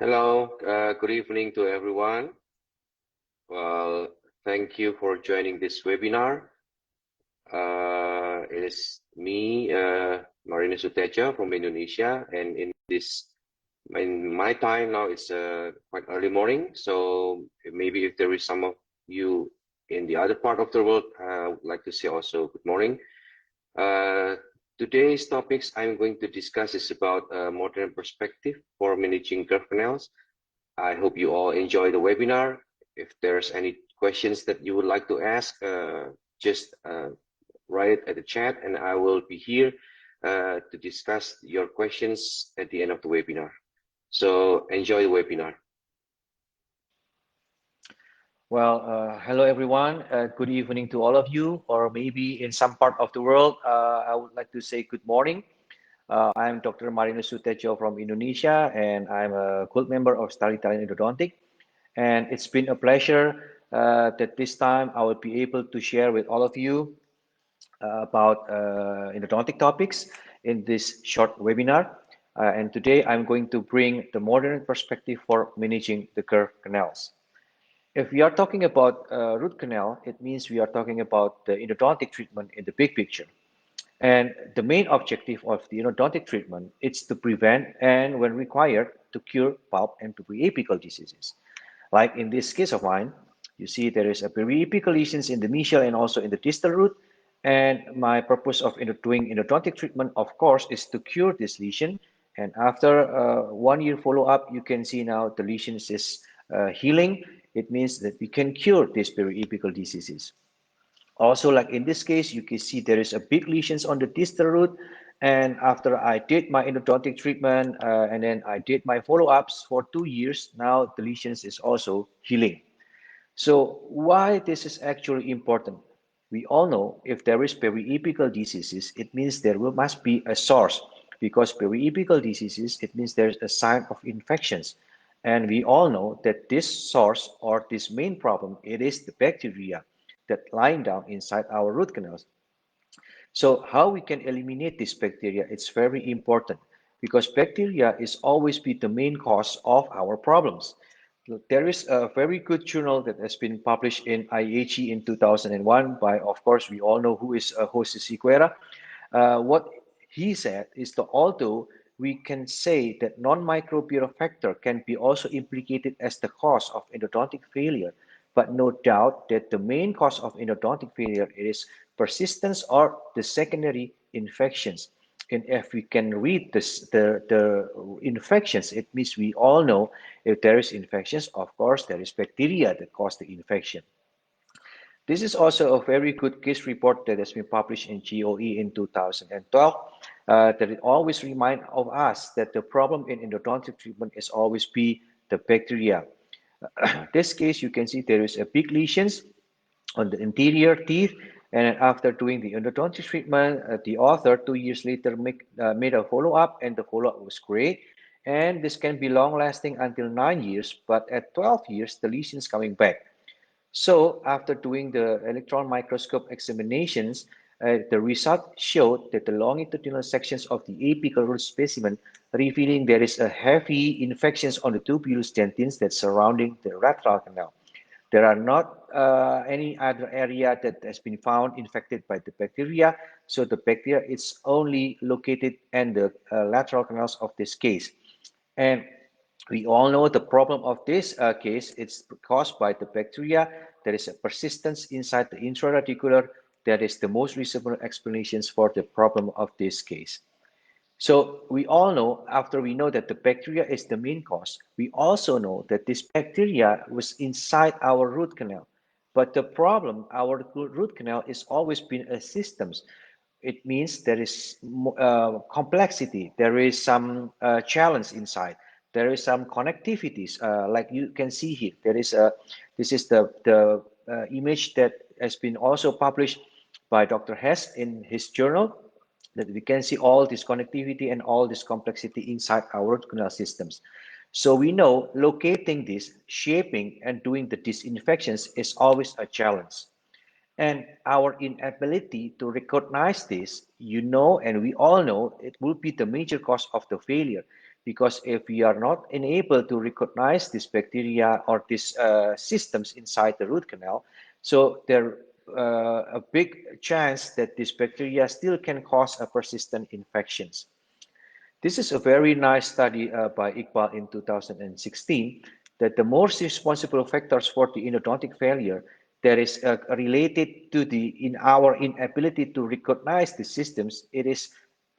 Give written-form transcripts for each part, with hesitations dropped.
Hello, good evening to everyone. Well, thank you for joining this webinar. It is me, Marino Sutedjo from Indonesia, and in my time now, it's quite early morning. So maybe if there is some of you in the other part of the world, I would like to say also good morning. Today's topics I'm going to discuss is about a modern perspective for managing curve canals. I hope you all enjoy the webinar. If there's any questions that you would like to ask, just write it at the chat and I will be here to discuss your questions at the end of the webinar. So enjoy the webinar. Well, hello everyone. Good evening to all of you, or maybe in some part of the world, I would like to say good morning. I'm Dr. Marino Sutedjo from Indonesia, and I'm a gold member of Study Talent Endodontic. And it's been a pleasure that this time I will be able to share with all of you about endodontic topics in this short webinar. And today I'm going to bring the modern perspective for managing the curve canals. If we are talking about root canal, it means we are talking about the endodontic treatment in the big picture. And the main objective of the endodontic treatment is to prevent and, when required, to cure pulp and periopical diseases. Like in this case of mine, you see there is a periopical lesions in the mesial and also in the distal root. And my purpose of doing endodontic treatment, of course, is to cure this lesion. And after 1 year follow-up, you can see now the lesions is healing. It means that we can cure these periopical diseases. Also, like in this case, you can see there is a big lesions on the distal root. And after I did my endodontic treatment and then I did my follow-ups for 2 years, now the lesions is also healing. So why this is actually important? We all know if there is periopical diseases, it means must be a source, because periopical diseases, it means there's a sign of infections. And we all know that this source or this main problem, it is the bacteria that lying down inside our root canals. So how we can eliminate this bacteria, it's very important, because bacteria is always be the main cause of our problems. There is a very good journal that has been published in IAG in 2001 by, of course, we all know who is Jose Siguera. What he said is that although we can say that non-microbial factor can be also implicated as the cause of endodontic failure, but no doubt that the main cause of endodontic failure is persistence or the secondary infections. And if we can read the infections, it means we all know if there is infections, of course, there is bacteria that cause the infection. This is also a very good case report that has been published in GOE in 2012, that it always reminds of us that the problem in endodontic treatment is always be the bacteria. This case, you can see there is a big lesions on the interior teeth, and after doing the endodontic treatment, the author 2 years later made a follow-up, and the follow-up was great. And this can be long-lasting until 9 years, but at 12 years, the lesions coming back. So after doing the electron microscope examinations, the result showed that the longitudinal sections of the apical root specimen revealing there is a heavy infections on the tubulus dentins that's surrounding the lateral canal. There are not any other area that has been found infected by the bacteria. So the bacteria is only located in the lateral canals of this case. And we all know the problem of this case, it's caused by the bacteria. There is a persistence inside the intraradicular. That is the most reasonable explanations for the problem of this case. So we all know, after we know that the bacteria is the main cause, we also know that this bacteria was inside our root canal. But the problem, our root canal is always been a systems. It means there is complexity, there is some challenge inside, there is some connectivities, like you can see here. There is a, this is the image that has been also published by Dr. Hess in his journal, that we can see all this connectivity and all this complexity inside our root canal systems. So we know locating this, shaping, and doing the disinfections is always a challenge. And our inability to recognize this, you know, and we all know, it will be the major cause of the failure. because if we are not enabled to recognize this bacteria or these systems inside the root canal, so there a big chance that this bacteria still can cause a persistent infections. This is a very nice study by Iqbal in 2016 that the most responsible factors for the endodontic failure that is related to the in our inability to recognize the systems. It is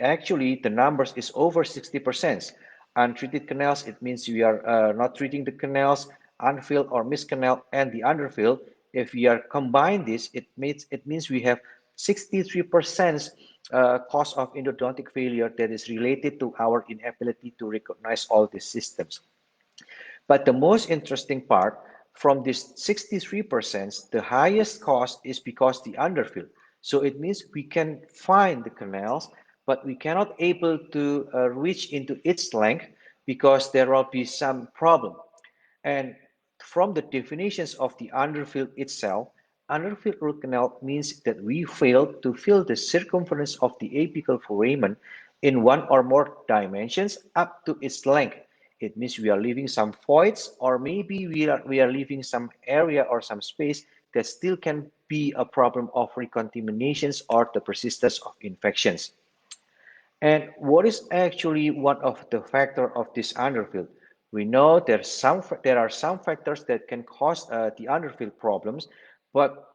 actually the numbers is over 60%. Untreated canals, it means we are not treating the canals, unfilled or missed canal, and the underfilled. If we are combine this, it means we have 63% cause of endodontic failure that is related to our inability to recognize all these systems. But the most interesting part, from this 63%, the highest cause is because the underfill. So it means we can find the canals, but we cannot able to reach into its length because there will be some problem. And from the definitions of the underfill itself, underfill root canal means that we fail to fill the circumference of the apical foramen in one or more dimensions up to its length. It means we are leaving some voids, or maybe we are leaving some area or some space that still can be a problem of recontaminations or the persistence of infections. And what is actually one of the factor of this underfill? We know there are some factors that can cause the underfill problems, but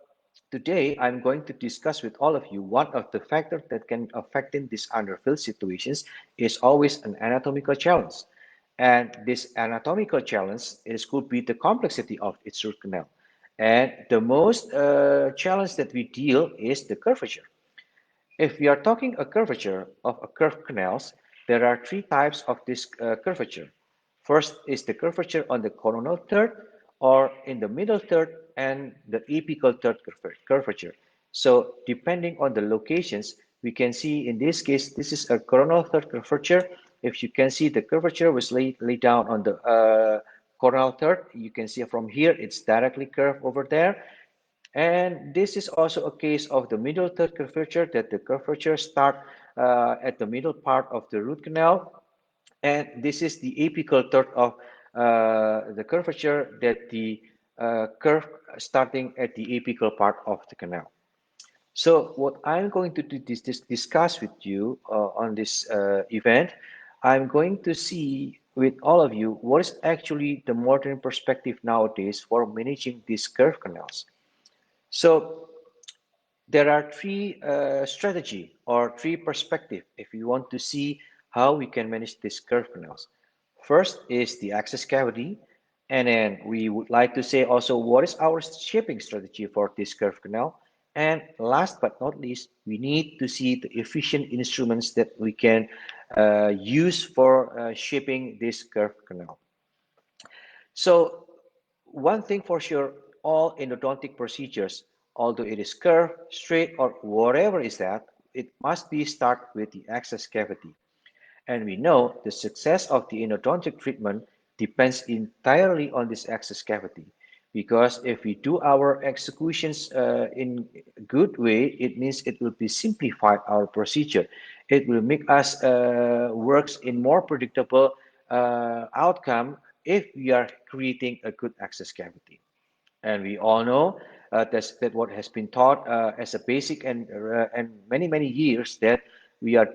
today I'm going to discuss with all of you one of the factors that can affect in these underfill situations is always an anatomical challenge. And this anatomical challenge is could be the complexity of its root canal. And the most challenge that we deal is the curvature. If we are talking a curvature of a curved canals, there are three types of this curvature. First is the curvature on the coronal third or in the middle third and the apical third curvature. So depending on the locations, we can see in this case, this is a coronal third curvature. If you can see the curvature was laid down on the coronal third, you can see from here, it's directly curved over there. And this is also a case of the middle third curvature, that the curvature start at the middle part of the root canal. And this is the apical third of the curvature, that the curve starting at the apical part of the canal. So what I'm going to do discuss with you on this event, I'm going to see with all of you what is actually the modern perspective nowadays for managing these curve canals. So there are three strategy or three perspective if you want to see how we can manage these curve canals. First is the access cavity, and then we would like to say also what is our shaping strategy for this curve canal. And last but not least, we need to see the efficient instruments that we can use for shaping this curve canal. So one thing for sure, all endodontic procedures, although it is curved, straight, or whatever is that, it must be start with the access cavity. And we know the success of the endodontic treatment depends entirely on this access cavity. Because if we do our executions in a good way, it means it will be simplified our procedure. It will make us works in more predictable outcome if we are creating a good access cavity. And we all know that what has been taught as a basic and many years that we are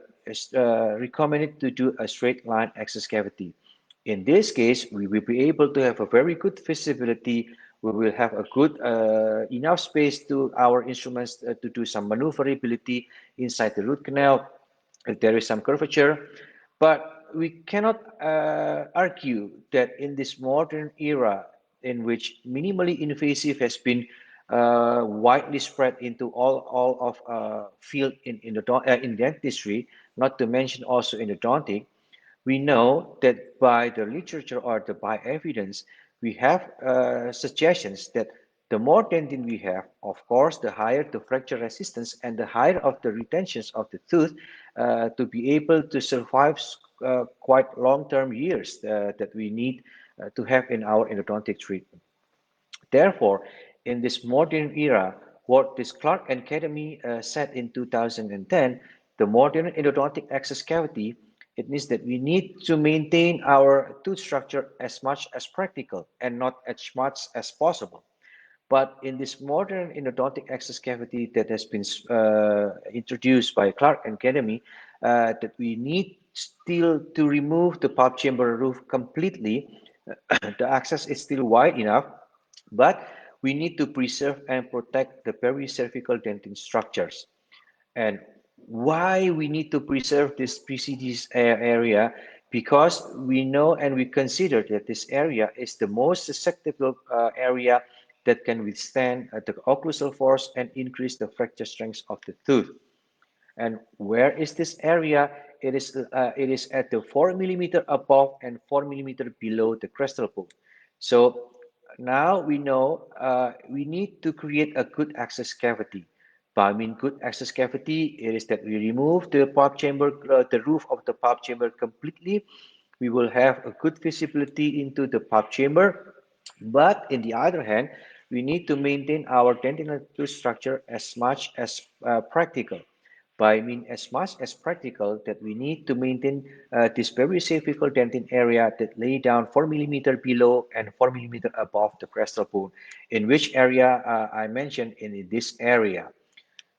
recommended to do a straight line access cavity. In this case, we will be able to have a very good visibility. We will have a good enough space to our instruments to do some maneuverability inside the root canal if there is some curvature. But we cannot argue that in this modern era in which minimally invasive has been widely spread into all of field in dentistry, not to mention also in endodontic, we know that by the literature or the by evidence, we have suggestions that the more dentin we have, of course, the higher the fracture resistance and the higher of the retentions of the tooth to be able to survive quite long-term years that we need to have in our endodontic treatment. Therefore, in this modern era, what this Clark Academy said in 2010, the modern endodontic access cavity It means that we need to maintain our tooth structure as much as practical and not as much as possible. But in this modern endodontic access cavity that has been introduced by Clark and Academy, that we need still to remove the pulp chamber roof completely. The access is still wide enough, but we need to preserve and protect the pericervical dentin structures. And why we need to preserve this PCD area? Because we know and we consider that this area is the most susceptible area that can withstand the occlusal force and increase the fracture strength of the tooth. And where is this area? It is at the 4 millimeter above and 4 millimeter below the crestal bone. So now we know we need to create a good access cavity. By mean good access cavity, it is that we remove the pulp chamber, the roof of the pulp chamber completely. We will have a good visibility into the pulp chamber. But in the other hand, we need to maintain our dentinal tooth structure as much as practical. By mean as much as practical that we need to maintain this very cervical dentin area that lay down 4 millimeter below and 4 millimeter above the crestal bone, in which area I mentioned in this area.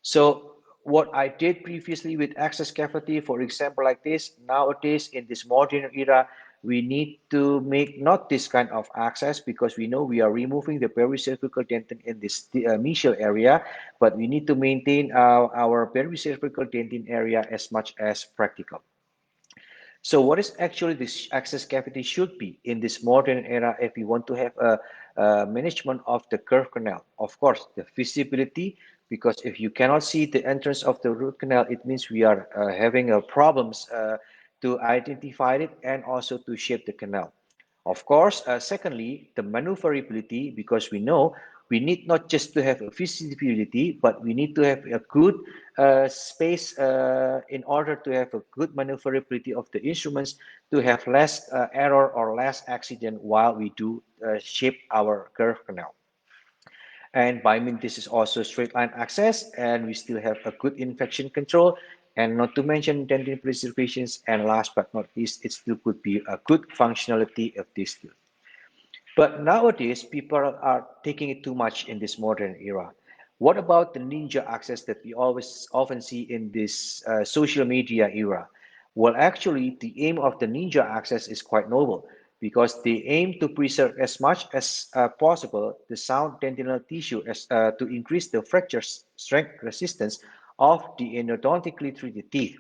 So what I did previously with access cavity, for example, like this, nowadays in this modern era, we need to make not this kind of access because we know we are removing the pericervical dentin in this mesial area, but we need to maintain our pericervical dentin area as much as practical. So what is actually this access cavity should be in this modern era if we want to have a management of the curve canal? Of course, the visibility, because if you cannot see the entrance of the root canal, it means we are having problems to identify it and also to shape the canal. Of course, secondly, the maneuverability, because we know we need not just to have a visibility, but we need to have a good space in order to have a good maneuverability of the instruments to have less error or less accident while we do shape our curve canal. And by mean, this is also straight line access, and we still have a good infection control, and not to mention dentin preservations. And last but not least, it still could be a good functionality of this tooth. But nowadays, people are taking it too much in this modern era. What about the ninja access that we always often see in this social media era? Well, actually, the aim of the ninja access is quite noble because they aim to preserve as much as possible the sound dentinal tissue as to increase the fracture strength resistance of the endodontically treated teeth.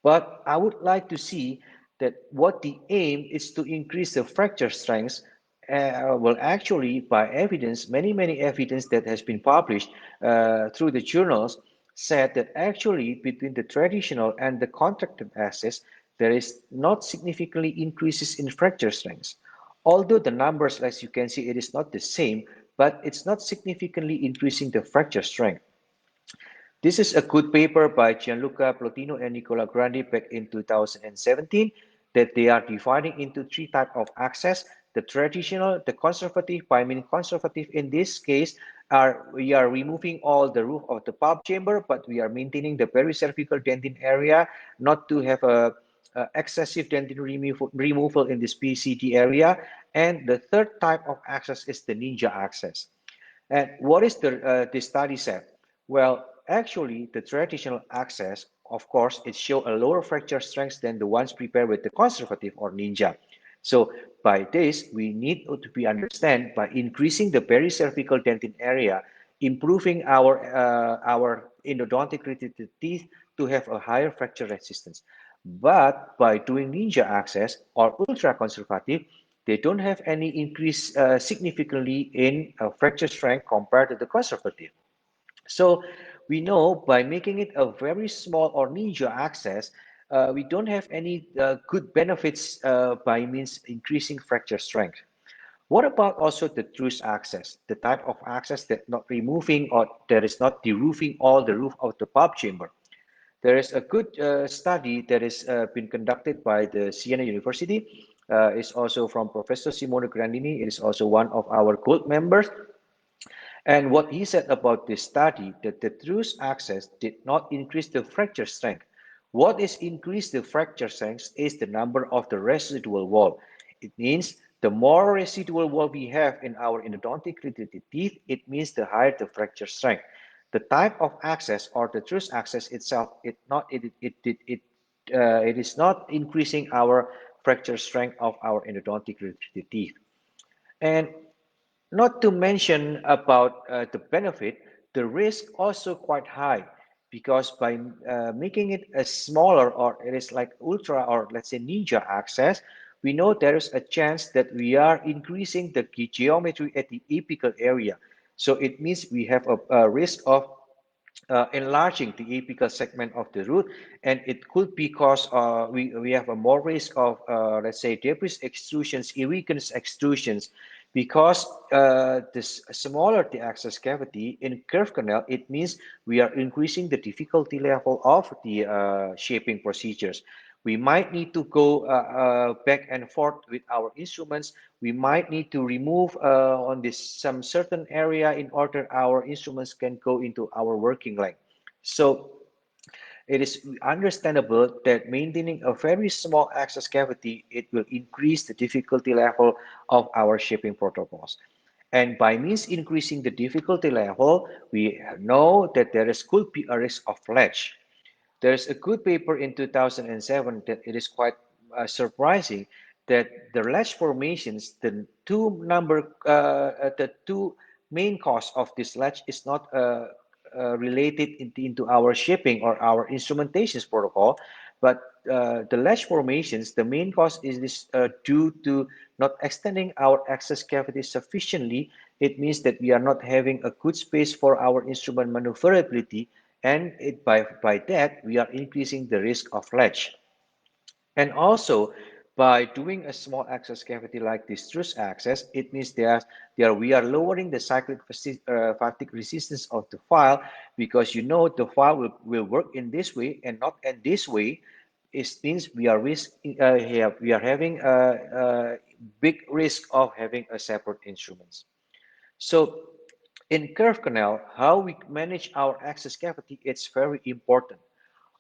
But I would like to see that what the aim is to increase the fracture strength. Well, actually, by evidence, many evidence that has been published through the journals said that actually between the traditional and the contracted access, there is not significantly increases in fracture strength. Although the numbers, as you can see, it is not the same, but it's not significantly increasing the fracture strength. This is a good paper by Gianluca Plotino and Nicola Grandi back in 2017 that they are dividing into three types of access. The traditional, the conservative, by meaning conservative in this case, we are removing all the roof of the pulp chamber, but we are maintaining the pericervical dentin area, not to have a excessive dentin removal in this PCD area. And the third type of access is the ninja access. And what is the study said? Well, actually, the traditional access, of course, it show a lower fracture strength than the ones prepared with the conservative or ninja. So by this, we need to be understand by increasing the pericervical dentin area, improving our endodontic treated teeth to have a higher fracture resistance. But by doing ninja access or ultra conservative, they don't have any increase significantly in fracture strength compared to the conservative. So we know by making it a very small or ninja access, we don't have any good benefits by means increasing fracture strength. What about also the truss access, the type of access that not removing or that is not deroofing all the roof of the pulp chamber? There is a good study that has been conducted by the Siena University. It's also from Professor Simone Grandini. It is also one of our gold members. And what he said about this study, that the truss access did not increase the fracture strength. What is increased the fracture strength is the number of the residual wall. It means the more residual wall we have in our endodontic teeth, it means the higher the fracture strength. The type of access or the truss access itself, it is not increasing our fracture strength of our endodontic teeth. And not to mention about the benefit, the risk also quite high because by making it a smaller or it is like ultra or let's say ninja access, we know there is a chance that we are increasing the geometry at the apical area. So it means we have a risk of enlarging the apical segment of the root, and it could be cause we have a more risk of let's say debris extrusions, irrigans extrusions, because this smaller the access cavity in curve canal, it means we are increasing the difficulty level of the shaping procedures. We might need to go back and forth with our instruments. We might need to remove on this some certain area in order our instruments can go into our working length. So it is understandable that maintaining a very small access cavity, it will increase the difficulty level of our shaping protocols. And by means increasing the difficulty level, we know that there is could be a risk of ledge. There's a good paper in 2007 that it is quite surprising that the ledge formations, the two main cause of this ledge is not related into our shaping or our instrumentations protocol, but the ledge formations, the main cause is this due to not extending our access cavity sufficiently. It means that we are not having a good space for our instrument maneuverability, and by that we are increasing the risk of ledge. And also by doing a small access cavity like this truss access, it means we are lowering the cyclic fatigue resistance of the file, because you know the file will work in this way and not in this way. It means we are having a big risk of having a separate instruments. So in curve canal, how we manage our access cavity, it's very important.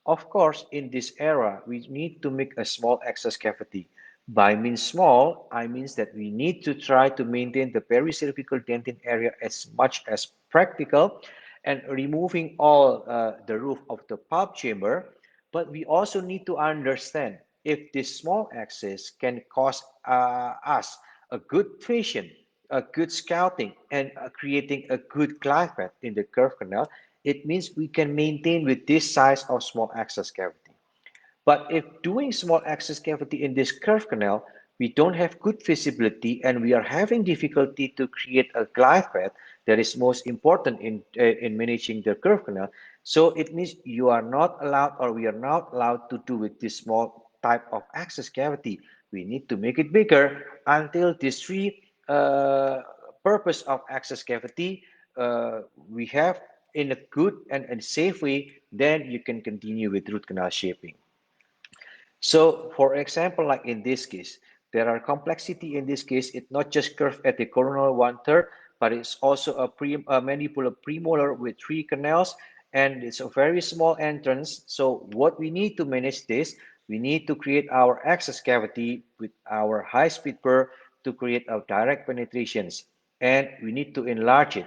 Of course, in this era, we need to make a small access cavity. By means small, I means that we need to try to maintain the pericervical dentin area as much as practical and removing all the roof of the pulp chamber. But we also need to understand if this small access can cause us a good vision, a good scouting, and creating a good glide path in the curve canal, it means we can maintain with this size of small access cavity. But if doing small access cavity in this curve canal, we don't have good visibility and we are having difficulty to create a glide path that is most important in managing the curve canal. So it means you are not allowed, or we are not allowed to do with this small type of access cavity. We need to make it bigger until these three purpose of access cavity we have in a good and safe way, then you can continue with root canal shaping. So for example, like in this case, there are complexity in this case. It's not just curve at the coronal 1/3, but it's also a mandibular premolar with 3 canals, and it's a very small entrance. So what we need to manage this, we need to create our access cavity with our high speed burr to create our direct penetrations, and we need to enlarge it.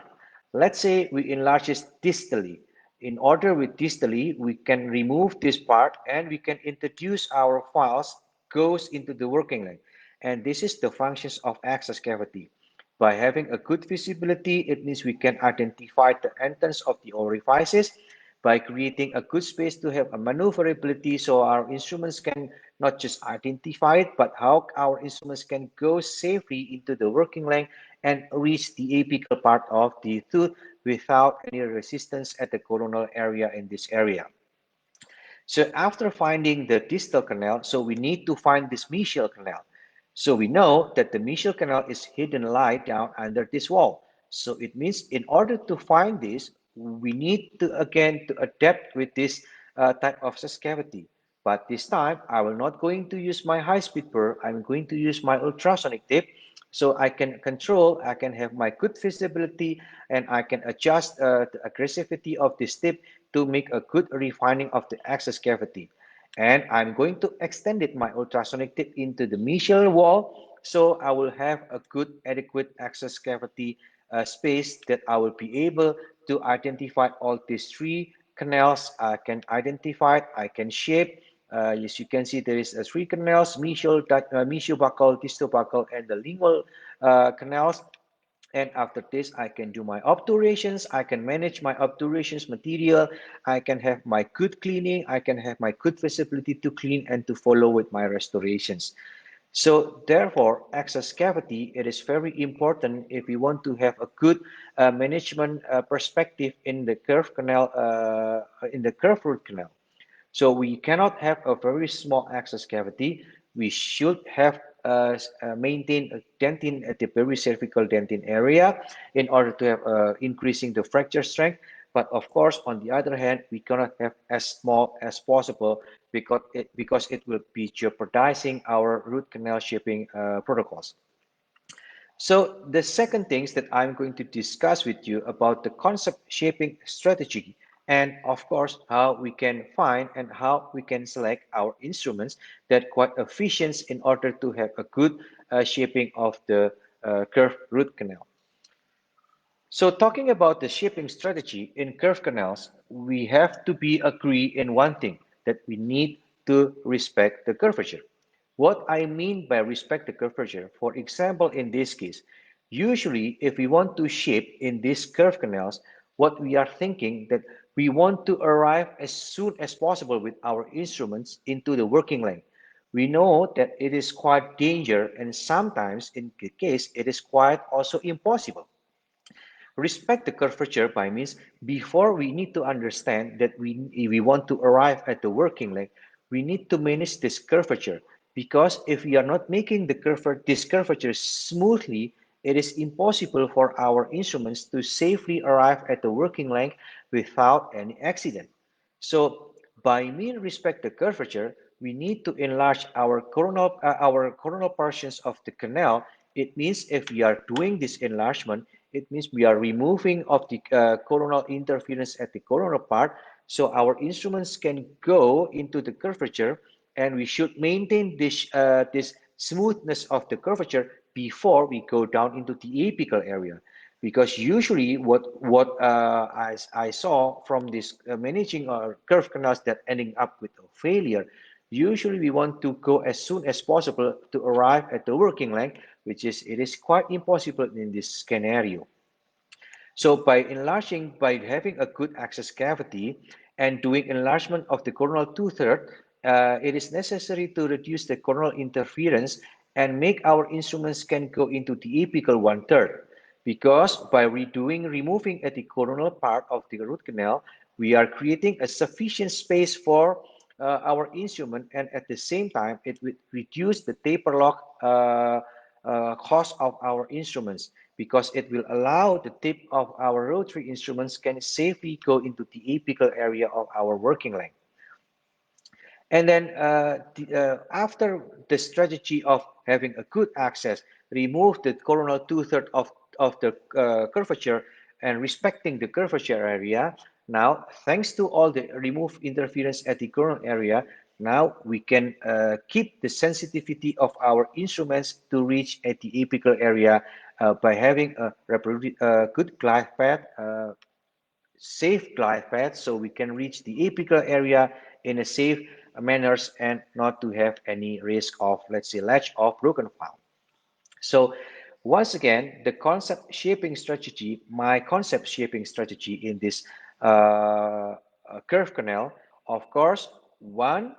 Let's say we enlarge this distally. In order with distally, we can remove this part and we can introduce our files goes into the working length. And this is the functions of access cavity. By having a good visibility, it means we can identify the entrance of the orifices by creating a good space to have a maneuverability so our instruments can not just identify it, but how our instruments can go safely into the working length and reach the apical part of the tooth without any resistance at the coronal area in this area. So after finding the distal canal, so we need to find this mesial canal. So we know that the mesial canal is hidden lie down under this wall. So it means in order to find this, we need to again to adapt with this type of access cavity. But this time, I will not going to use my high-speed burr. I'm going to use my ultrasonic tip, so I can control, I can have my good visibility, and I can adjust the aggressivity of this tip to make a good refining of the access cavity. And I'm going to extend it, my ultrasonic tip, into the mesial wall, so I will have a good adequate access cavity space that I will be able to identify all these three canals. I can identify, I can shape. As you can see, there is three canals: mesiobuccal, distal buccal, and the lingual canals. And after this, I can do my obturations. I can manage my obturations material. I can have my good cleaning. I can have my good visibility to clean and to follow with my restorations. So therefore, access cavity, it is very important if we want to have a good management perspective in the curve canal, in the curve root canal. So we cannot have a very small access cavity. We should have maintain a dentin at the pericervical dentin area in order to have increasing the fracture strength. But of course, on the other hand, we cannot have as small as possible because it will be jeopardizing our root canal shaping protocols. So the second things that I'm going to discuss with you about the concept shaping strategy, and of course how we can find and how we can select our instruments that quite efficient in order to have a good shaping of the curved root canal. So talking about the shaping strategy in curve canals, we have to be agree in one thing, that we need to respect the curvature. What I mean by respect the curvature, for example, in this case, usually if we want to shape in these curve canals, what we are thinking that we want to arrive as soon as possible with our instruments into the working length. We know that it is quite dangerous, and sometimes in the case it is quite also impossible. Respect the curvature by means before we need to understand that if we want to arrive at the working length, we need to manage this curvature, because if we are not making this curvature smoothly, it is impossible for our instruments to safely arrive at the working length without any accident. So by mean respect the curvature, we need to enlarge our coronal portions of the canal. It means if we are doing this enlargement, it means we are removing of the coronal interference at the coronal part, so our instruments can go into the curvature, and we should maintain this smoothness of the curvature before we go down into the apical area. Because usually I saw from this managing curve canals that ending up with a failure, usually we want to go as soon as possible to arrive at the working length, which is it is quite impossible in this scenario. So by having a good access cavity and doing enlargement of the coronal two-thirds, it is necessary to reduce the coronal interference and make our instruments can go into the apical one-third. Because by removing at the coronal part of the root canal, we are creating a sufficient space for our instrument, and at the same time, it will reduce the taper lock cost of our instruments, because it will allow the tip of our rotary instruments can safely go into the apical area of our working length. And then after the strategy of having a good access, remove the coronal two-thirds of the curvature and respecting the curvature area. Now, thanks to all the remove interference at the coronal area, now we can keep the sensitivity of our instruments to reach at the apical area by having a good glide path, safe glide path, so we can reach the apical area in a safe manners and not to have any risk of, let's say, latch of broken file. So once again, the concept shaping strategy, my concept shaping strategy in this curve canal, of course, one,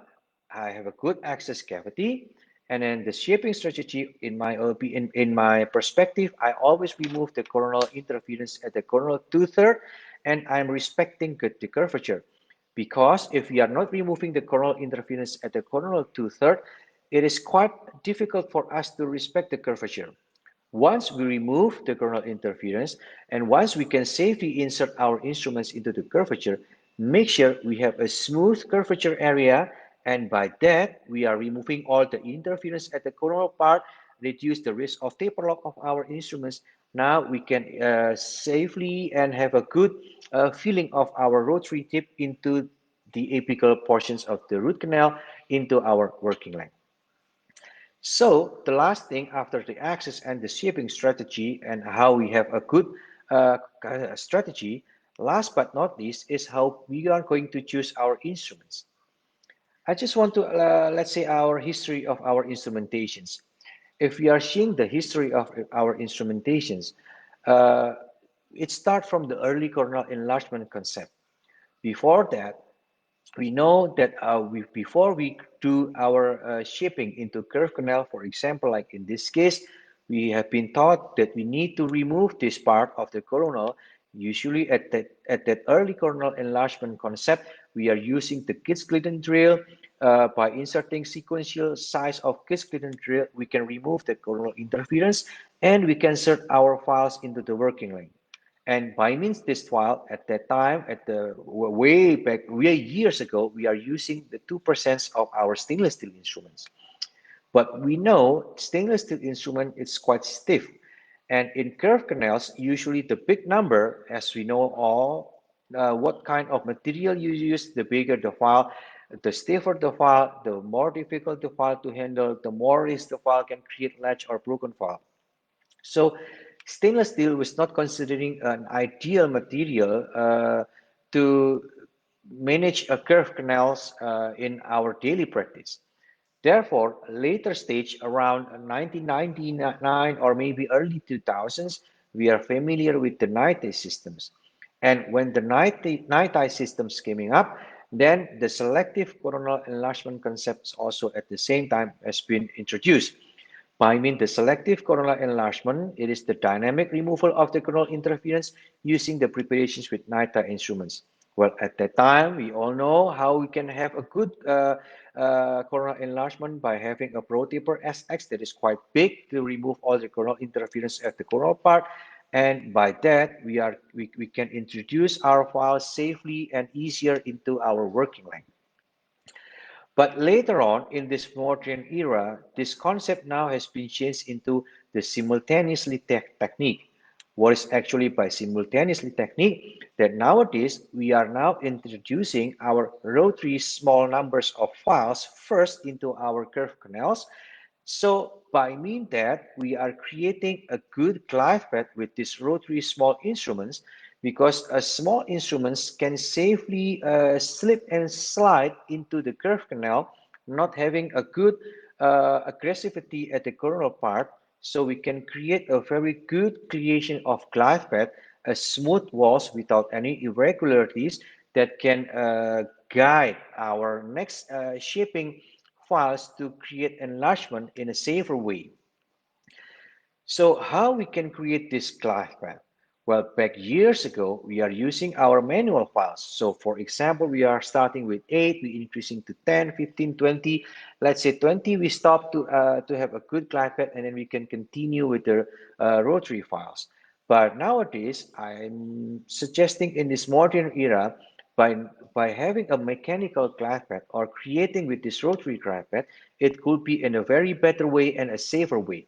I have a good access cavity, and then the shaping strategy in my perspective, I always remove the coronal interference at the coronal two-thirds, and I'm respecting the curvature. Because if we are not removing the coronal interference at the coronal two-thirds, it is quite difficult for us to respect the curvature. Once we remove the coronal interference, and once we can safely insert our instruments into the curvature, make sure we have a smooth curvature area, and by that we are removing all the interference at the coronal part, reduce the risk of taper lock of our instruments. Now we can safely and have a good feeling of our rotary tip into the apical portions of the root canal into our working length. So the last thing after the access and the shaping strategy and how we have a good strategy, last but not least, is how we are going to choose our instruments. I just want to, let's say, our history of our instrumentations. If we are seeing the history of our instrumentations, uh, it starts from the early coronal enlargement concept. Before that, we know that before we do our shaping into curve canal, for example, like in this case, we have been taught that we need to remove this part of the coronal. Usually at that early coronal enlargement concept, we are using the Kids-Glidden drill. By inserting sequential size of Kids-Glidden drill, we can remove the coronal interference and we can insert our files into the working length. And by means this file at that time, at the way back, way years ago, we are using the 2% of our stainless steel instruments. But we know stainless steel instrument is quite stiff. And in curve canals, usually the big number, as we know all, what kind of material you use, the bigger the file, the stiffer the file, the more difficult the file to handle, the more risk the file can create latch or broken file. So stainless steel was not considering an ideal material to manage a curve canals in our daily practice. Therefore, later stage around 1999 or maybe early 2000s, we are familiar with the night eye systems. And when the night eye systems coming up, then the selective coronal enlargement concepts also at the same time has been introduced. By mean the selective coronal enlargement, it is the dynamic removal of the coronal interference using the preparations with NITA instruments. Well, at that time, we all know how we can have a good coronal enlargement by having a ProTaper SX that is quite big to remove all the coronal interference at the coronal part. And by that, we can introduce our files safely and easier into our working length. But later on in this modern era, this concept now has been changed into the simultaneously technique. What is actually by simultaneously technique? That nowadays we are now introducing our rotary small numbers of files first into our curve canals. So by mean that we are creating a good glide path with these rotary small instruments because small instruments can safely slip and slide into the curve canal, not having a good aggressivity at the coronal part. So we can create a very good creation of glide path, a smooth walls without any irregularities that can guide our next shaping files to create enlargement in a safer way. So how we can create this glide path? Well, back years ago, we are using our manual files. So for example, we are starting with 8, we increasing to 10, 15, 20. Let's say 20, we stop to have a good glide path and then we can continue with the rotary files. But nowadays, I'm suggesting in this modern era, by, by having a mechanical glide path or creating with this rotary glide path, it could be in a very better way and a safer way.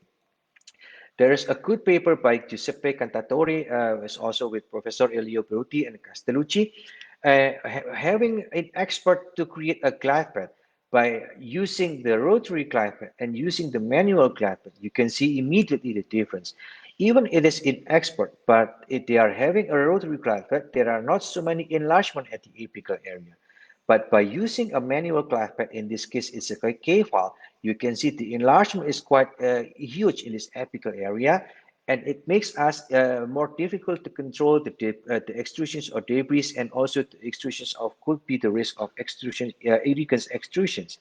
There is a good paper by Giuseppe Cantatori, is also with Professor Elio Bruti and Castellucci, having an expert to create a glide path by using the rotary glide path and using the manual glide path. You can see immediately the difference. Even it is in expert, but if they are having a rotary glide path, there are not so many enlargement at the apical area. But by using a manual glide path, in this case, it's a K file, you can see the enlargement is quite huge in this apical area, and it makes us more difficult to control the extrusions or debris, and also the extrusions of could be the risk of extrusion, irrigans extrusions.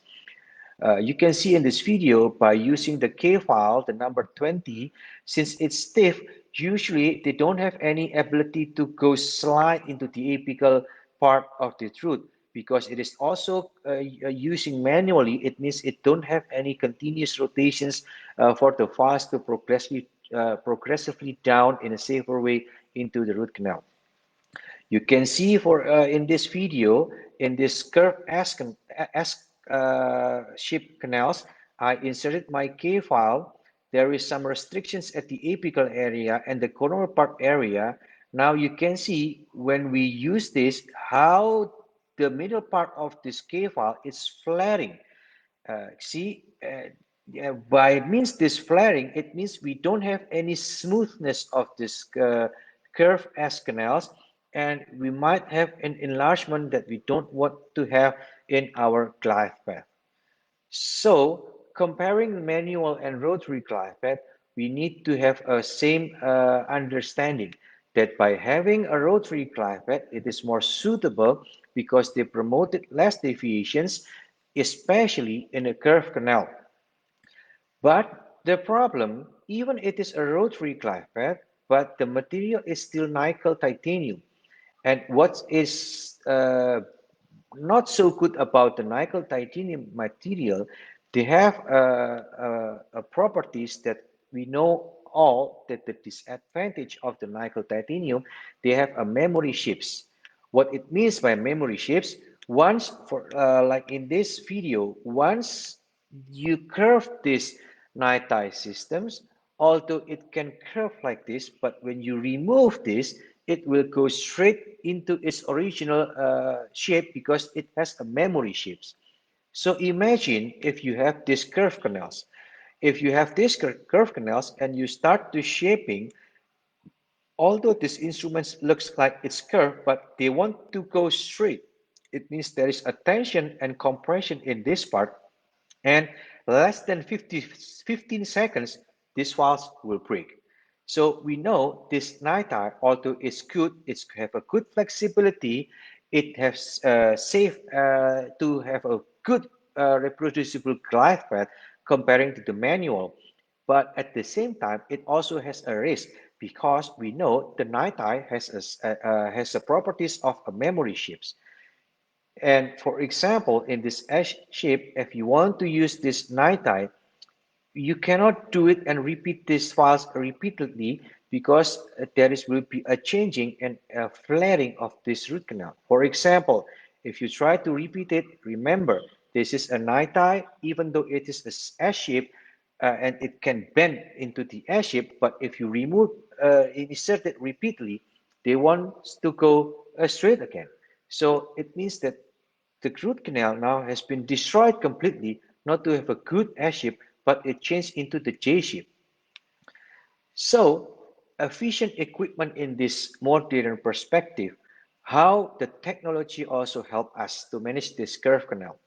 You can see in this video by using the K file, the number 20, since it's stiff, usually they don't have any ability to go slide into the apical part of the root because it is also using manually. It means it don't have any continuous rotations for the files to progressively down in a safer way into the root canal. You can see for in this video, in this curved shape canals, I inserted my K file. There is some restrictions at the apical area and the coronal part area. Now you can see when we use this, how the middle part of this K file is flaring. By means this flaring, it means we don't have any smoothness of this curve S canals, and we might have an enlargement that we don't want to have in our glide path. So comparing manual and rotary glide path, we need to have a same understanding that by having a rotary glide path, it is more suitable because they promoted less deviations, especially in a curved canal. But the problem, even it is a rotary glide path, but the material is still nickel titanium. And what is not so good about the nickel titanium material, they have properties that we know all that the disadvantage of the nickel titanium, they have a memory chips. What it means by memory chips, once for like in this video, once you curve these night systems, although it can curve like this, but when you remove this, it will go straight into its original shape because it has a memory chips. So imagine if you have these curve canals. If you have these curve canals and you start to shaping, although this instrument looks like it's curved, but they want to go straight. It means there is a tension and compression in this part, and less than 15 seconds, these files will break. So we know this NiTi, although it's good, it's have a good flexibility, it has safe to have a good reproducible glide path comparing to the manual. But at the same time, it also has a risk because we know the NiTi has the properties of a memory chips. And for example, in this S shape, if you want to use this NiTi, you cannot do it and repeat these files repeatedly because will be a changing and a flaring of this root canal. For example, if you try to repeat it, remember this is a NiTi, even though it is a S shape and it can bend into the S shape, but if you remove insert it repeatedly, they want to go straight again. So it means that the root canal now has been destroyed completely, not to have a good S shape, but it changed into the J shape. So, efficient equipment in this modern perspective, how the technology also help us to manage this curve canal.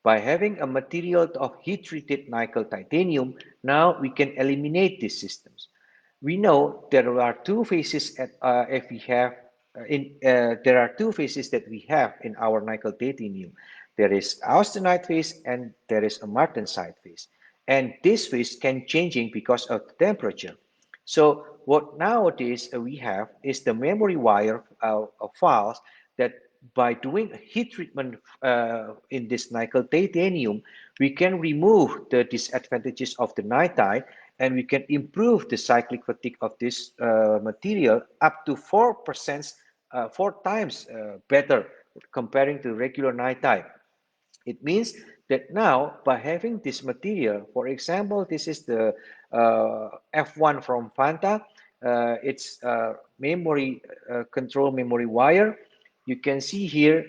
By having a material of heat-treated nickel titanium, now we can eliminate these systems. We know there are two phases if we have there are two phases that we have in our nickel titanium. There is austenite phase and there is a martensite phase. And this phase can changing because of the temperature. So what nowadays we have is the memory wire of files that by doing heat treatment in this nickel titanium, we can remove the disadvantages of the NiTi and we can improve the cyclic fatigue of this material up to 4%, 4 times better comparing to regular NiTi. It means that now by having this material, for example, this is the F1 from Fanta, it's memory control memory wire. You can see here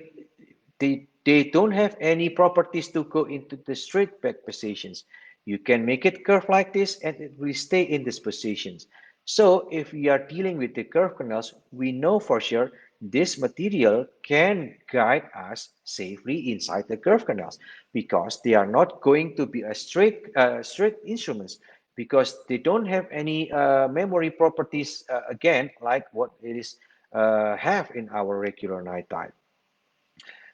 they don't have any properties to go into the straight back positions. You can make it curve like this and it will stay in these positions. So if we are dealing with the curve canals, we know for sure this material can guide us safely inside the curve canals because they are not going to be a straight instruments because they don't have any memory properties again like what it is have in our regular night time.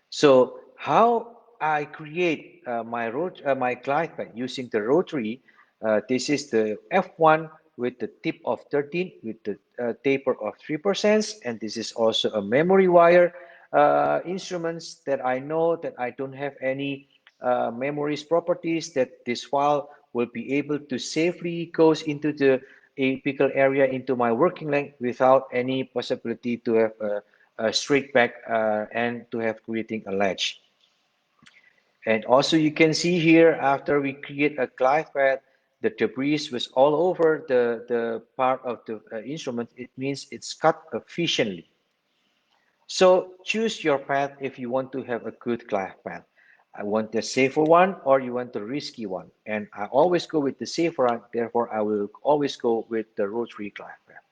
So how I create my glide path using the rotary, this is the F1 with the tip of 13 with the taper of 3%, and this is also a memory wire instruments that I know that I don't have any memories properties that this file will be able to safely goes into the apical area into my working length without any possibility to have a straight back and to have creating a ledge. And also you can see here after we create a glide path, the debris was all over the part of the instrument. It means it's cut efficiently. So choose your path if you want to have a good glide path. I want the safer one or you want the risky one. And I always go with the safer one, therefore I will always go with the rotary glide path.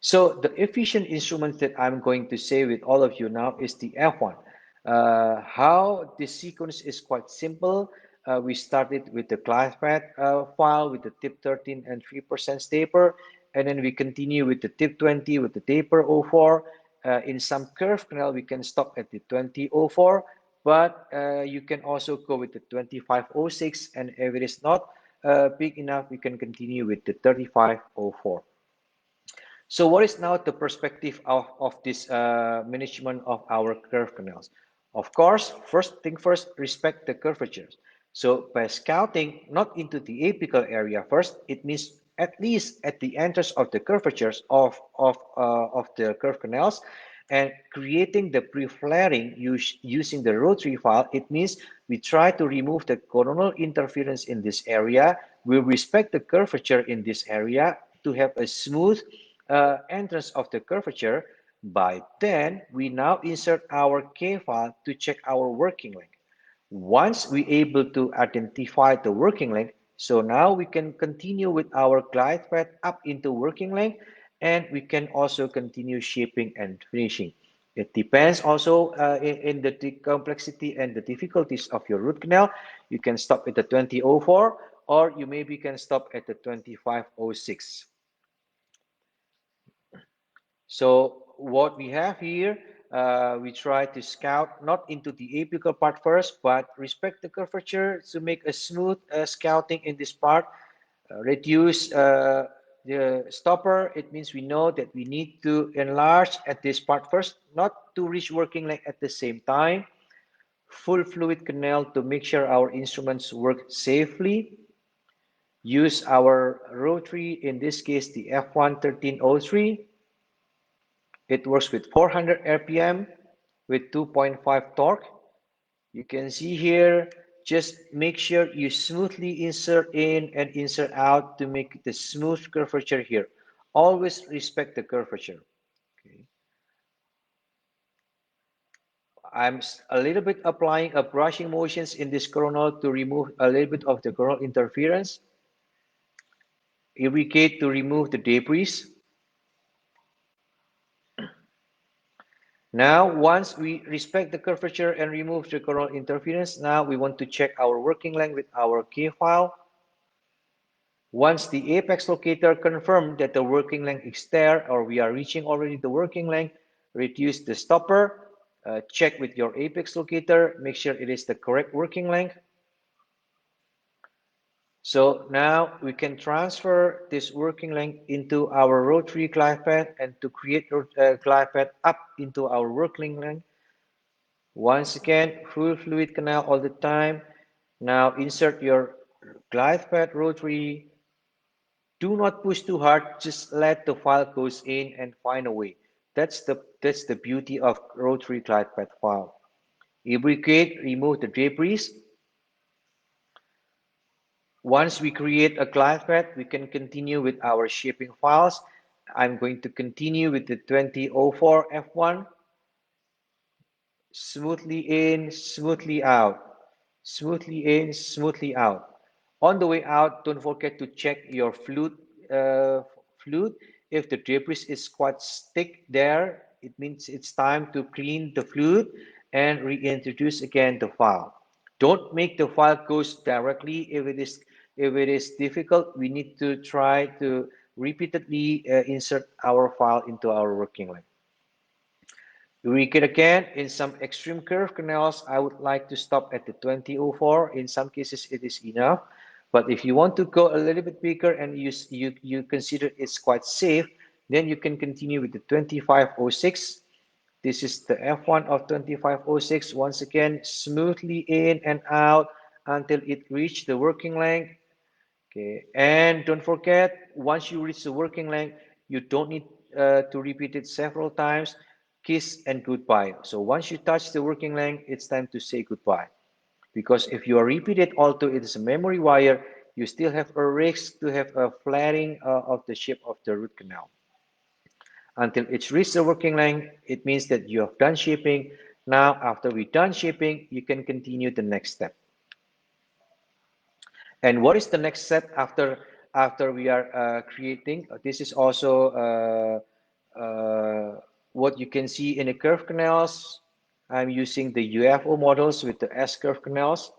So the efficient instrument that I'm going to say with all of you now is the F1. How the sequence is quite simple. We started with the ClassPad file with the tip 13 and 3% taper, and then we continue with the tip 20 with the taper 04. In some curve canal, we can stop at the 2004, but you can also go with the 2506, and if it is not big enough, we can continue with the 3504. So what is now the perspective of this management of our curve canals? Of course, first thing first, respect the curvatures. So by scouting not into the apical area first, it means at least at the entrance of the curvatures of the curve canals, and creating the pre-flaring using the rotary file, it means we try to remove the coronal interference in this area. We respect the curvature in this area to have a smooth entrance of the curvature. By then, we now insert our K file to check our working length. Once we able to identify the working length, so now we can continue with our glide path up into working length, and we can also continue shaping and finishing. It depends also in the complexity and the difficulties of your root canal. You can stop at the 2004 or you maybe can stop at the 2506. So what we have here, we try to scout not into the apical part first, but respect the curvature to make a smooth scouting in this part. Reduce the stopper. It means we know that we need to enlarge at this part first, not to reach working length at the same time. Full fluid canal to make sure our instruments work safely. Use our rotary, in this case the F1 1303. It works with 400 RPM with 2.5 torque. You can see here, just make sure you smoothly insert in and insert out to make the smooth curvature here. Always respect the curvature. Okay. I'm a little bit applying a brushing motions in this coronal to remove a little bit of the coronal interference. Irrigate to remove the debris. Now, once we respect the curvature and remove the coronal interference, now we want to check our working length with our K file. Once the apex locator confirmed that the working length is there, or we are reaching already the working length, reduce the stopper, check with your apex locator, make sure it is the correct working length. So now we can transfer this working length into our rotary glide path and to create a glide path up into our working length. Once again, full fluid canal all the time. Now insert your glide path rotary. Do not push too hard, just let the file goes in and find a way. That's the beauty of rotary glide path file. Lubricate, remove the debris. Once we create a glide path, we can continue with our shaping files. I'm going to continue with the 2004 F1. Smoothly in, smoothly out. Smoothly in, smoothly out. On the way out, don't forget to check your fluid. If the debris is quite thick there, it means it's time to clean the fluid and reintroduce again the file. Don't make the file goes directly. If it is difficult, we need to try to repeatedly insert our file into our working length. We can again, in some extreme curve canals, I would like to stop at the 2004. In some cases, it is enough. But if you want to go a little bit bigger and you consider it's quite safe, then you can continue with the 2506. This is the F1 of 2506. Once again, smoothly in and out until it reaches the working length. Okay, and don't forget, once you reach the working length, you don't need to repeat it several times. Kiss and goodbye. So once you touch the working length, it's time to say goodbye. Because if you are repeated, although it is a memory wire, you still have a risk to have a flaring of the shape of the root canal. until it's reached the working length. It means that you have done shaping. Now, after we're done shaping, you can continue the next step. And what is the next step after we are creating? This is also what you can see in the curve canals. I'm using the UFO models with the S curve canals,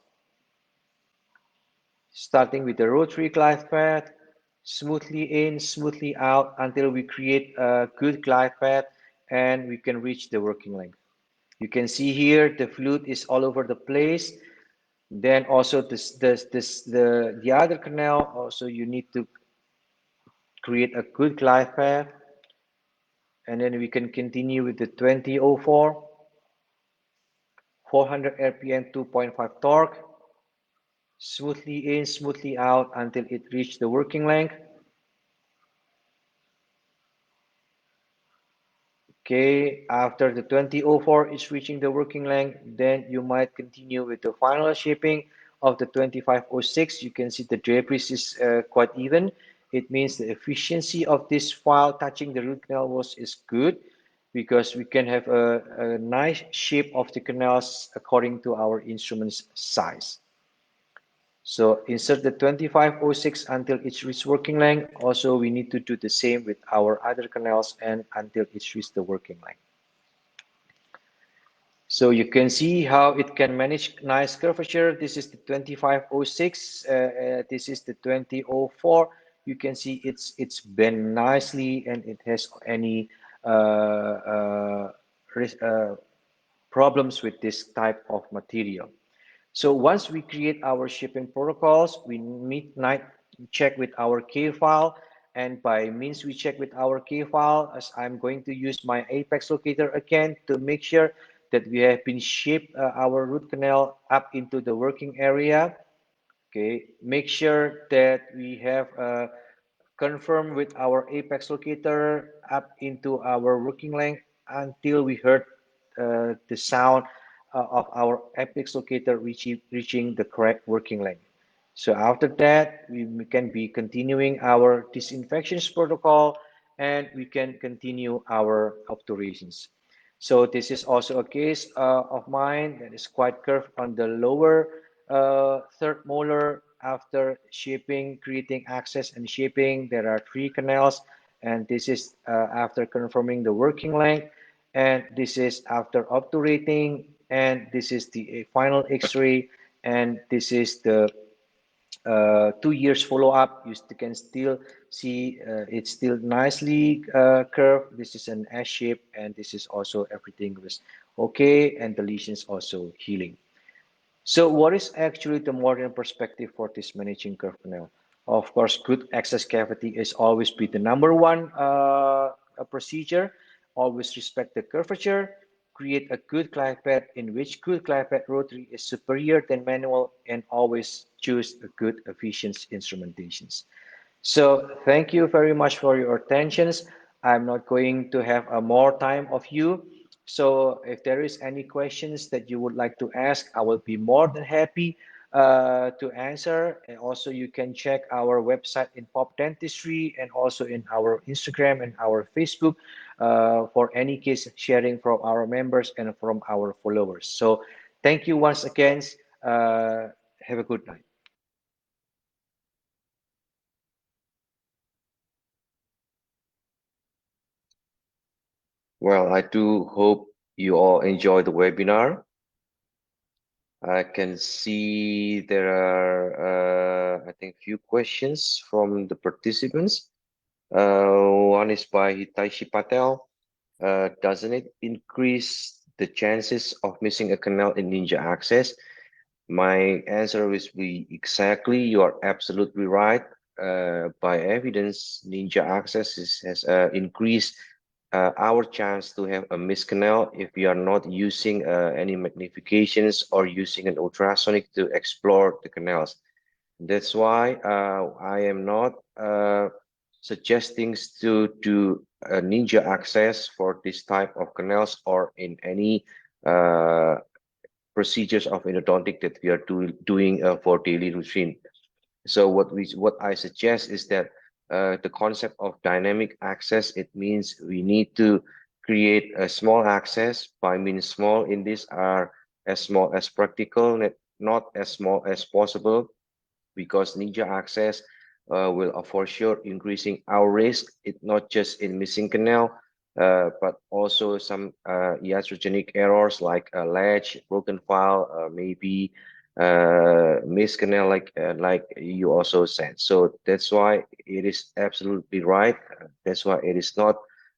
starting with the rotary glide path, smoothly in, smoothly out until we create a good glide path and we can reach the working length. You can see here the fluid is all over the place. Then also the other canal also you need to create a good glide path, and then we can continue with the 2004, 400 RPM, 2.5 torque, smoothly in, smoothly out until it reaches the working length. Okay, after the 2004 is reaching the working length, then you might continue with the final shaping of the 2506. You can see the draperies is quite even. It means the efficiency of this file touching the root canal was is good because we can have a nice shape of the canals according to our instrument's size. So insert the 2506 until it reaches working length. Also, we need to do the same with our other canals and until it reaches the working length. So you can see how it can manage nice curvature. This is the 2506. This is the 2004. You can see it's bent nicely and it has any problems with this type of material. So once we create our shipping protocols, we need check with our K file. And by means we check with our K file, as I'm going to use my apex locator again to make sure that we have been shaped our root canal up into the working area. Okay, make sure that we have confirm with our apex locator up into our working length until we heard the sound of our apex locator reaching the correct working length. So after that, we can be continuing our disinfections protocol and we can continue our obturations. So this is also a case of mine that is quite curved on the lower third molar. After shaping, creating access and shaping, there are three canals, and this is after confirming the working length, and this is after obturating, and this is the final X-ray, and this is the 2 years follow-up. You can still see it's still nicely curved. This is an S shape, and this is also everything was okay, and the lesions also healing. So what is actually the modern perspective for this managing curve canal? Of course, good access cavity is always be the number one procedure. Always respect the curvature, create a good glide path in which good glide path rotary is superior than manual, and always choose a good efficient instrumentations. So thank you very much for your attentions. I'm not going to have a more time of you. So if there is any questions that you would like to ask, I will be more than happy to answer. And also you can check our website in Pop Dentistry and also in our Instagram and our Facebook for any case sharing from our members and from our followers. So thank you once again. Have a good night. Well, I do hope you all enjoy the webinar. I can see there are, I think, few questions from the participants. One is by Hitaishi Patel. Doesn't it increase the chances of missing a canal in Ninja Access? My answer is exactly, you are absolutely right. By evidence, Ninja Access has increased our chance to have a missed canal if we are not using any magnifications or using an ultrasonic to explore the canals. That's why I am not suggesting to do a Ninja Access for this type of canals or in any procedures of endodontic that we are doing for daily routine. So what I suggest is that the concept of dynamic access, it means we need to create a small access. By means small in this are as small as practical, not as small as possible, because ninja access will for sure increasing our risk. It not just in missing canal, but also some iatrogenic errors like a latch, broken file, maybe missed canal, like you also said. So that's why it is absolutely right. That's why it is not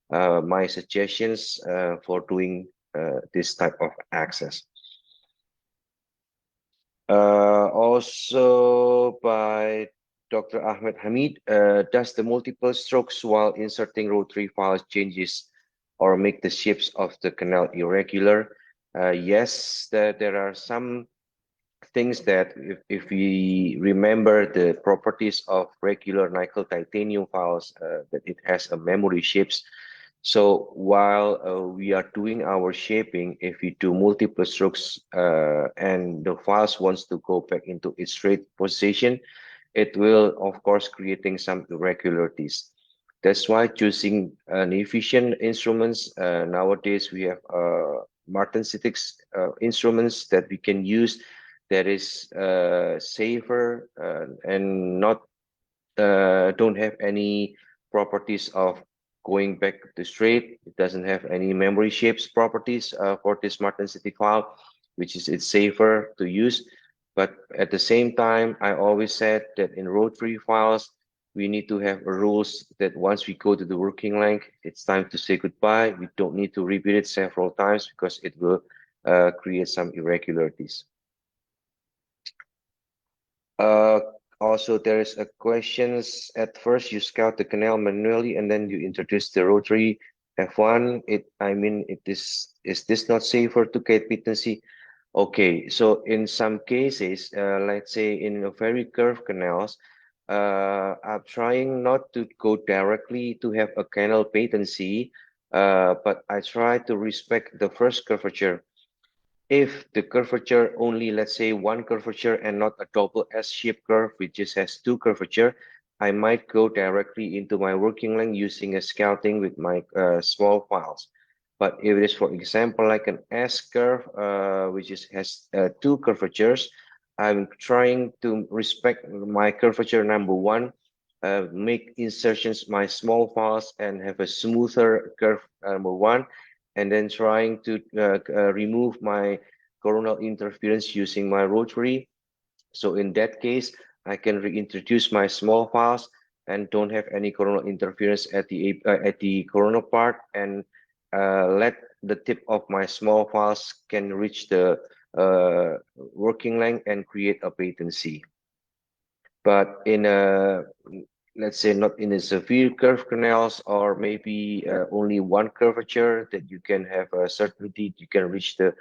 my suggestions for doing this type of access. Also by Dr. Ahmed Hamid, does the multiple strokes while inserting rotary files changes or make the shapes of the canal irregular? Yes, there are some things that if we remember the properties of regular nickel titanium files, that it has a memory shapes. So while we are doing our shaping, if we do multiple strokes and the files wants to go back into its straight position, it will of course creating some irregularities. That's why choosing an efficient instruments, nowadays we have Martin Sitix instruments that we can use, that is safer and not don't have any properties of going back to straight. It doesn't have any memory shapes properties for this smart density file, which is it's safer to use. But at the same time, I always said that in rotary files, we need to have rules that once we go to the working length, it's time to say goodbye. We don't need to repeat it several times because it will create some irregularities. Uh, Also, there is a questions. At first, you scout the canal manually, and then you introduce the rotary F1. I mean, is this not safer to get patency? Okay, so in some cases, let's say in a very curved canals, I'm trying not to go directly to have a canal patency, but I try to respect the first curvature. If the curvature only, let's say, one curvature and not a double S-shaped curve, which just has two curvature, I might go directly into my working length using a scouting with my small files. But if it is, for example, like an S curve, which has two curvatures, I'm trying to respect my curvature number one, make insertions my small files and have a smoother curve number one, and then trying to remove my coronal interference using my rotary. So in that case, I can reintroduce my small files and don't have any coronal interference at the coronal part, and let the tip of my small files can reach the working length and create a patency. But in a, let's say, not in a severe curve canals, or maybe only one curvature that you can have a certainty you can reach the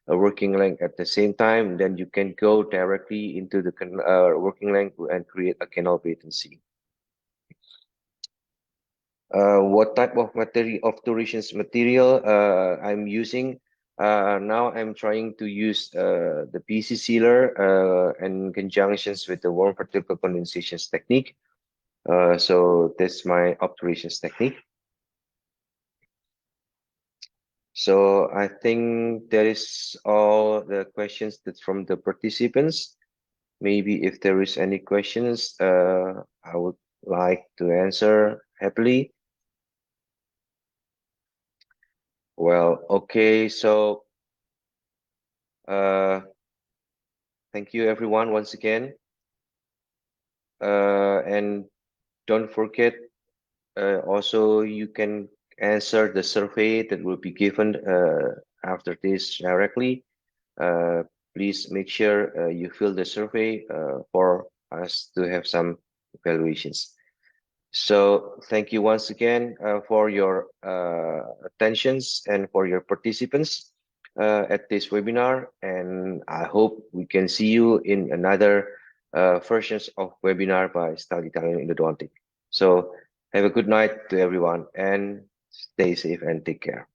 working length at the same time, then you can go directly into the working length and create a canal patency. What type of material of durations material I'm using? Now I'm trying to use the PC sealer in conjunctions with the warm particle condensations technique. So that's my obturations technique. So I think that is all the questions that from the participants. Maybe if there is any questions, I would like to answer happily. Well, okay, so thank you everyone once again. And don't forget, also you can answer the survey that will be given after this directly. Please make sure you fill the survey for us to have some evaluations. So thank you once again for your attentions and for your participants at this webinar. And I hope we can see you in another versions of webinar by Study Italian in Endodontic. So have a good night to everyone and stay safe and take care.